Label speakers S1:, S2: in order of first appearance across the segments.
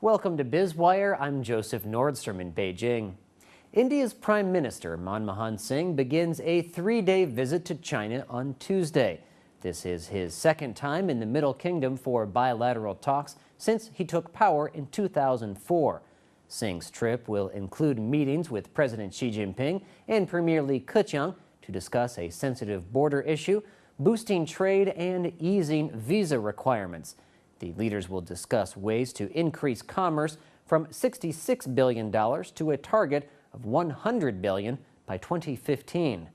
S1: Welcome to Biz Wire. I'm Joseph Nordstrom in Beijing. India's Prime Minister Manmohan Singh begins a three-day visit to China on Tuesday. This is his second time in the Middle Kingdom for bilateral talks since he took power in 2004. Singh's trip will include meetings with President Xi Jinping and Premier Li Keqiang to discuss a sensitive border issue, boosting trade and easing visa requirements. The leaders will discuss ways to increase commerce from $66 billion to a target of $100 billion by 2015.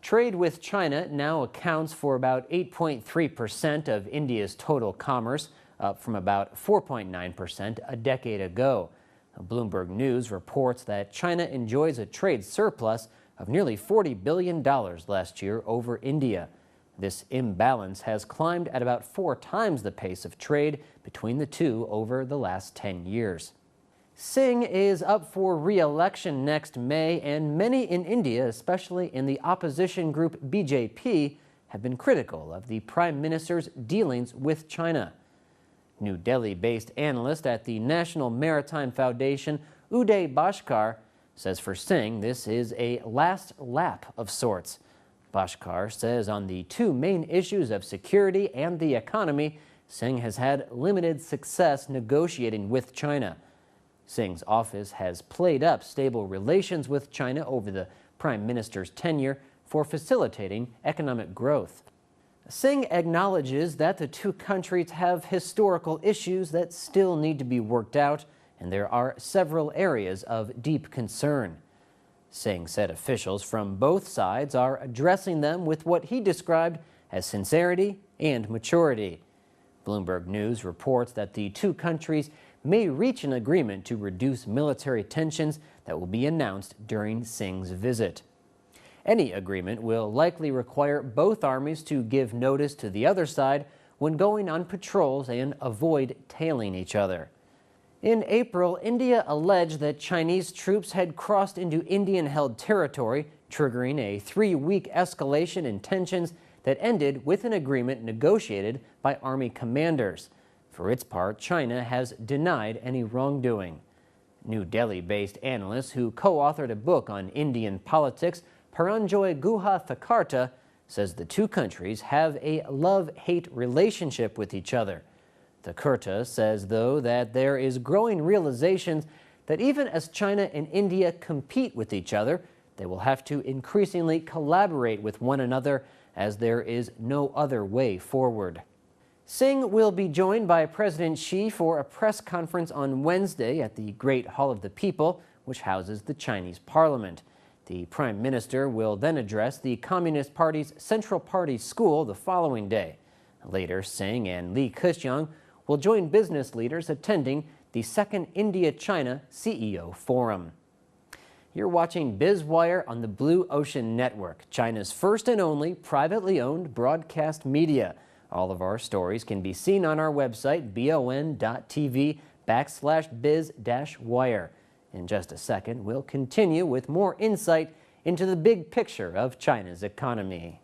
S1: Trade with China now accounts for about 8.3% of India's total commerce, up from about 4.9% a decade ago. Bloomberg News reports that China enjoys a trade surplus of nearly $40 billion last year over India. This imbalance has climbed at about 4 times the pace of trade between the two over the last 10 years. Singh is up for re-election next May, and many in India, especially in the opposition group BJP, have been critical of the Prime Minister's dealings with China. New Delhi-based analyst at the National Maritime Foundation, Uday Bhaskar, says for Singh this is a last lap of sorts. Bhaskar says on the two main issues of security and the economy, Singh has had limited success negotiating with China. Singh's office has played up stable relations with China over the Prime Minister's tenure for facilitating economic growth. Singh acknowledges that the two countries have historical issues that still need to be worked out, and there are several areas of deep concern. Singh said officials from both sides are addressing them with what he described as sincerity and maturity. Bloomberg News reports that the two countries may reach an agreement to reduce military tensions that will be announced during Singh's visit. Any agreement will likely require both armies to give notice to the other side when going on patrols and avoid tailing each other. In April, India alleged that Chinese troops had crossed into Indian-held territory, triggering a 3-week escalation in tensions that ended with an agreement negotiated by army commanders. For its part, China has denied any wrongdoing. New Delhi-based analyst who co-authored a book on Indian politics, Paranjoy Guha Thakurta, says the two countries have a love-hate relationship with each other. Thakurta says, though, that there is growing realization that even as China and India compete with each other, they will have to increasingly collaborate with one another as there is no other way forward. Singh will be joined by President Xi for a press conference on Wednesday at the Great Hall of the People, which houses the Chinese Parliament. The Prime Minister will then address the Communist Party's Central Party School the following day. Later, Singh and Li Keqiang will join business leaders attending the second India-China CEO Forum. You're watching Biz Wire on the Blue Ocean Network, China's first and only privately owned broadcast media. All of our stories can be seen on our website, BONTV/biz-wire. In just a second, we'll continue with more insight into the big picture of China's economy.